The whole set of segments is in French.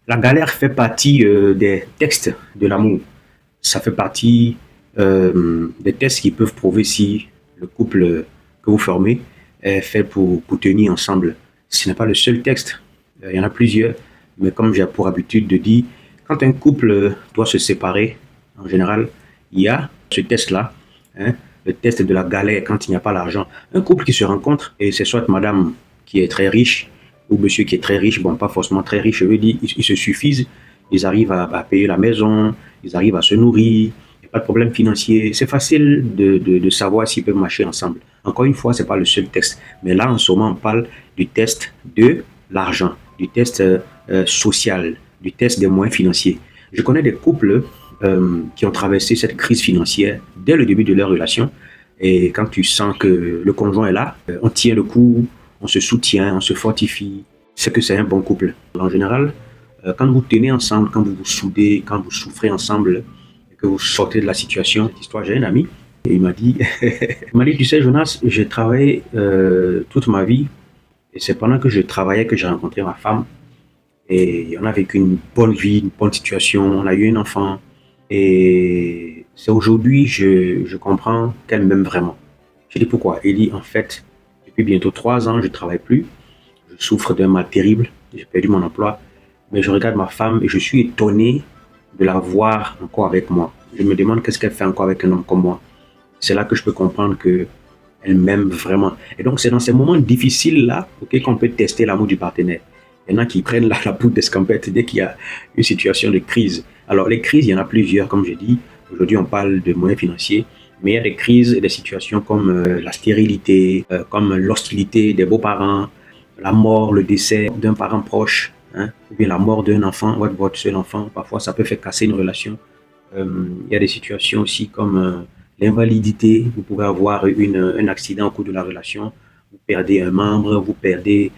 La galère fait partie des textes de l'amour. Ça fait partie des tests qui peuvent prouver si le couple que vous formez est fait pour tenir ensemble. Ce n'est pas le seul texte. Il y en a plusieurs. Mais comme j'ai pour habitude de dire, quand un couple doit se séparer, en général, il y a ce test-là, hein, le test de la galère quand il n'y a pas l'argent. Un couple qui se rencontre, et c'est soit madame qui est très riche, ou monsieur qui est très riche, bon, pas forcément très riche, je veux dire, ils se suffisent, ils arrivent à payer la maison, ils arrivent à se nourrir, il n'y a pas de problème financier. C'est facile de savoir s'ils peuvent marcher ensemble. Encore une fois, ce n'est pas le seul test. Mais là, en ce moment, on parle du test de l'argent, du test social, du test des moyens financiers. Je connais des couples qui ont traversé cette crise financière dès le début de leur relation. Et quand tu sens que le conjoint est là, on tient le coup, on se soutient, on se fortifie. C'est que c'est un bon couple. En général, quand vous tenez ensemble, quand vous vous soudez, quand vous souffrez ensemble, et que vous sortez de la situation, cette histoire, j'ai un ami, et il m'a dit, tu sais Jonas, j'ai travaillé toute ma vie, et c'est pendant que je travaillais que j'ai rencontré ma femme, et on a vécu une bonne vie, une bonne situation, on a eu un enfant, et c'est aujourd'hui je comprends qu'elle m'aime vraiment. Je dis pourquoi? Il dit en fait, depuis bientôt 3 ans, je ne travaille plus, je souffre d'un mal terrible, j'ai perdu mon emploi, mais je regarde ma femme et je suis étonné de la voir encore avec moi. Je me demande qu'est-ce qu'elle fait encore avec un homme comme moi. C'est là que je peux comprendre que elle m'aime vraiment. Et donc, c'est dans ces moments difficiles-là qu'on peut tester l'amour du partenaire. Il y en a qui prennent la poudre d'escampette dès qu'il y a une situation de crise. Alors, les crises, il y en a plusieurs, comme je dis. Aujourd'hui, on parle de moyens financiers, mais il y a des crises et des situations comme la stérilité, comme l'hostilité des beaux-parents, la mort, le décès d'un parent proche, hein, ou bien la mort d'un enfant, votre seul enfant. Parfois, ça peut faire casser une relation. Il y a des situations aussi comme l'invalidité. Vous pouvez avoir un accident au cours de la relation. Vous perdez un membre, vous perdez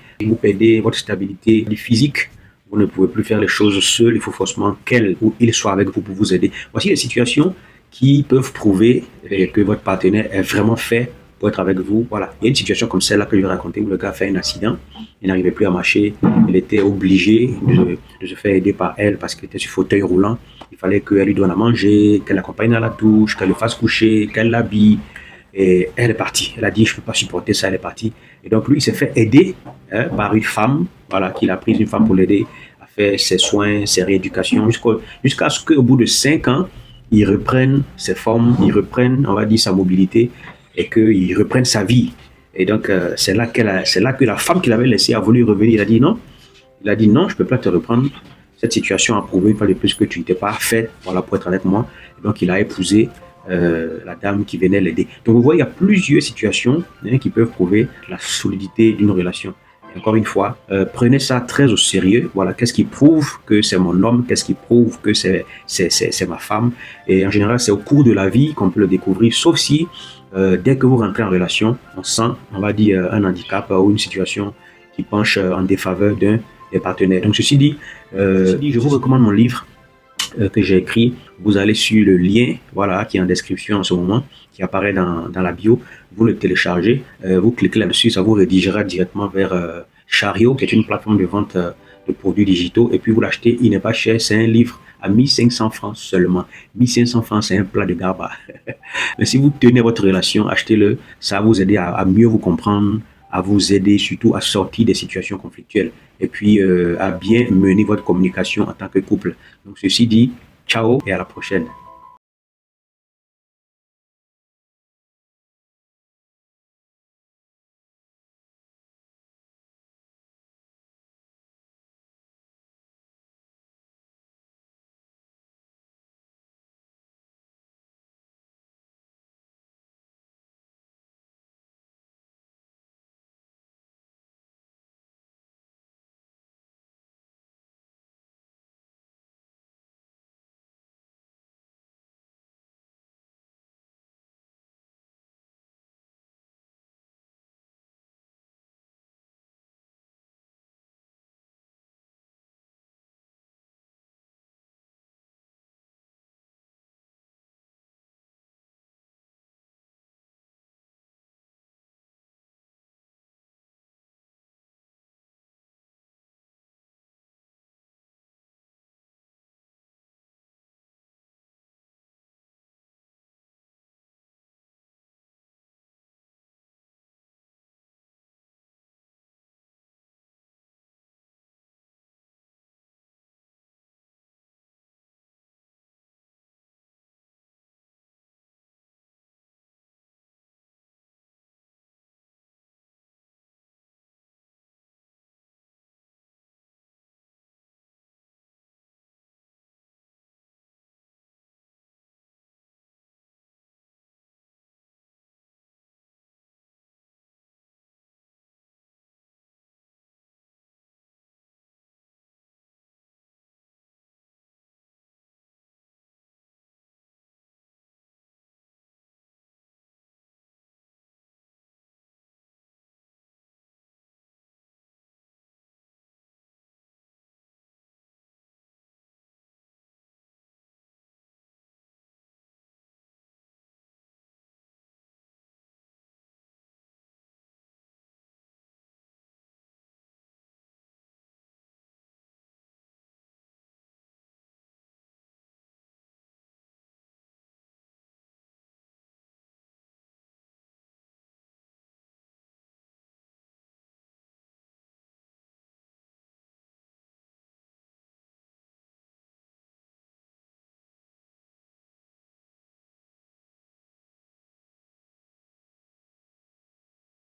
votre stabilité physique. Vous ne pouvez plus faire les choses seul. Il faut forcément qu'elle ou il soit avec vous pour vous aider. Voici les situations qui peuvent prouver que votre partenaire est vraiment fait pour être avec vous. Voilà. Il y a une situation comme celle-là que je vais raconter où le gars a fait un accident. Il n'arrivait plus à marcher. Il était obligé de se faire aider par elle parce qu'il était sur fauteuil roulant. Il fallait qu'elle lui donne à manger, qu'elle l'accompagne à la douche, qu'elle le fasse coucher, qu'elle l'habille. Et elle est partie. Elle a dit, je ne peux pas supporter ça, elle est partie. Et donc, lui, il s'est fait aider par une femme, voilà, qu'il a pris une femme pour l'aider à faire ses soins, ses rééducations, jusqu'à ce qu'au bout de 5 ans, il reprenne ses formes, il reprenne, on va dire, sa mobilité et qu'il reprenne sa vie. Et donc, c'est là que la femme qu'il avait laissée a voulu revenir. Il a dit non, je ne peux pas te reprendre. Cette situation a prouvé une fois de plus que tu n'étais pas fait, voilà, pour être avec moi. Et donc, il a épousé la dame qui venait l'aider. Donc, vous voyez, il y a plusieurs situations qui peuvent prouver la solidité d'une relation. Et encore une fois, prenez ça très au sérieux. Voilà, qu'est-ce qui prouve que c'est mon homme? Qu'est-ce qui prouve que c'est ma femme? Et en général, c'est au cours de la vie qu'on peut le découvrir, sauf si, dès que vous rentrez en relation, on sent, on va dire, un handicap ou une situation qui penche en défaveur d'un des partenaires. Donc, ceci dit, je vous recommande mon livre que j'ai écrit. Vous allez sur le lien, voilà, qui est en description en ce moment, qui apparaît dans la bio. Vous le téléchargez, vous cliquez là-dessus, ça vous redirigera directement vers Chariot, qui est une plateforme de vente de produits digitaux. Et puis vous l'achetez, il n'est pas cher, c'est un livre à 1500 francs seulement. 1500 francs, c'est un plat de garba. Mais si vous tenez votre relation, achetez-le, ça va vous aider à mieux vous comprendre, à vous aider surtout à sortir des situations conflictuelles et puis à bien mener votre communication en tant que couple. Donc ceci dit, ciao et à la prochaine.